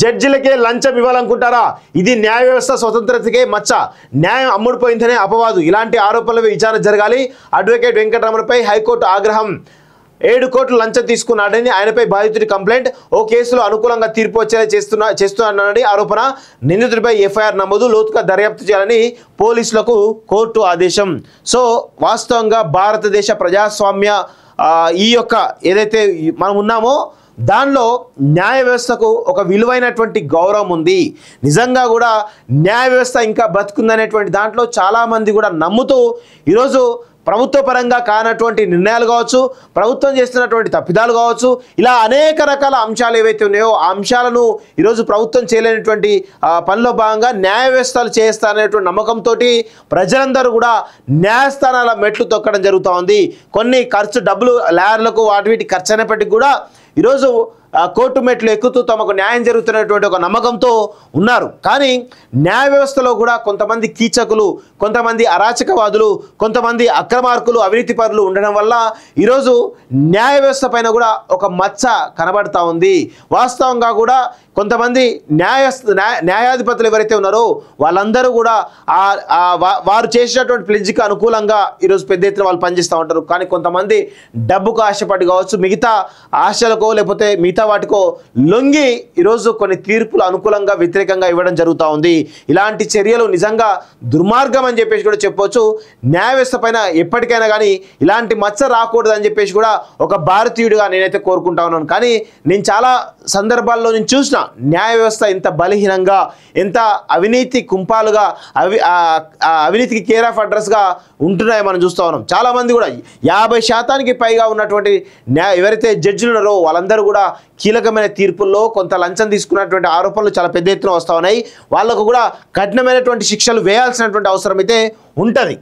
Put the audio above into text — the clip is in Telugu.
జడ్జిలకే లంచం ఇవ్వాలనుకుంటారా? ఇది న్యాయ వ్యవస్థ స్వతంత్రతకే మచ్చ, న్యాయం అమ్ముడుపోయిందనే అపవాదు. ఇలాంటి ఆరోపణలపై విచారణ జరగాలి. అడ్వకేట్ వెంకటరమణపై హైకోర్టు ఆగ్రహం. 7 కోట్లు లంచం తీసుకున్నాడని ఆయనపై బాధితుడి కంప్లైంట్. ఓ కేసులో అనుకూలంగా తీర్పు వచ్చేలా చేస్తున్నాడని ఆరోపణ. నిందితుడిపై ఎఫ్ఐఆర్ నమోదు, లోతుగా దర్యాప్తు చేయాలని పోలీసులకు కోర్టు ఆదేశం. సో వాస్తవంగా భారతదేశ ప్రజాస్వామ్య ఈ యొక్క ఏదైతే మనం ఉన్నామో దానిలో న్యాయ వ్యవస్థకు ఒక విలువైనటువంటి గౌరవం ఉంది. నిజంగా కూడా న్యాయ వ్యవస్థ ఇంకా బతుకుందనేటువంటి దాంట్లో చాలామంది కూడా నమ్ముతూ ఈరోజు ప్రభుత్వ పరంగా కానటువంటి నిర్ణయాలు కావచ్చు, ప్రభుత్వం చేస్తున్నటువంటి తప్పిదాలు కావచ్చు, ఇలా అనేక రకాల అంశాలు ఏవైతే ఉన్నాయో ఆ అంశాలను ఈరోజు ప్రభుత్వం చేయలేనటువంటి పనిలో భాగంగా న్యాయ వ్యవస్థలు చేస్తారనేటువంటి నమ్మకంతో ప్రజలందరూ కూడా న్యాయస్థానాల మెట్లు తొక్కడం జరుగుతూ ఉంది. కొన్ని డబ్బులు లాయర్లకు వీటి ఖర్చు అయినప్పటికీ కూడా ఈరోజు కోర్టు మెట్లు ఎక్కుతూ తమకు న్యాయం జరుగుతున్నటువంటి ఒక నమ్మకంతో ఉన్నారు. కానీ న్యాయ వ్యవస్థలో కూడా కొంతమంది కీచకులు, కొంతమంది అరాచకవాదులు, కొంతమంది అక్రమార్కులు, అవినీతిపరులు ఉండడం వల్ల ఈరోజు న్యాయ వ్యవస్థ పైన కూడా ఒక మచ్చ కనబడతా ఉంది. వాస్తవంగా కూడా కొంతమంది న్యాయాధిపతులు ఎవరైతే ఉన్నారో వాళ్ళందరూ కూడా వారు చేసినటువంటి ప్లెడ్జ్కి అనుకూలంగా ఈరోజు పెద్ద ఎత్తున వాళ్ళు పనిచేస్తూ ఉంటారు. కానీ కొంతమంది డబ్బుకు ఆశపడి కావచ్చు, మిగతా ఆశలకో లేకపోతే మిగతా వాటికో లొంగి ఈరోజు కొన్ని తీర్పులు అనుకూలంగా వ్యతిరేకంగా ఇవ్వడం జరుగుతూ ఉంది. ఇలాంటి చర్యలు నిజంగా దుర్మార్గం అని చెప్పేసి కూడా చెప్పవచ్చు. న్యాయ వ్యవస్థ పైన ఎప్పటికైనా కానీ ఇలాంటి మచ్చ రాకూడదు అని చెప్పేసి కూడా ఒక భారతీయుడిగా నేనైతే కోరుకుంటా ఉన్నాను. కానీ నేను చాలా సందర్భాల్లో నేను చూసిన న్యాయ వ్యవస్థ ఎంత బలహీనంగా, ఎంత అవినీతి కుంపాలుగా, అవినీతికి కేర్ ఆఫ్ అడ్రస్గా ఉంటున్నాయో మనం చూస్తూ ఉన్నాం. చాలామంది కూడా 50% పైగా ఉన్నటువంటి ఎవరైతే జడ్జిలు ఉన్నారో వాళ్ళందరూ కూడా కీలకమైన తీర్పుల్లో కొంత లంచం తీసుకున్నటువంటి ఆరోపణలు చాలా పెద్ద ఎత్తున వస్తూ ఉన్నాయి. వాళ్ళకు కూడా కఠినమైనటువంటి శిక్షలు వేయాల్సినటువంటి అవసరం అయితే ఉంటుంది.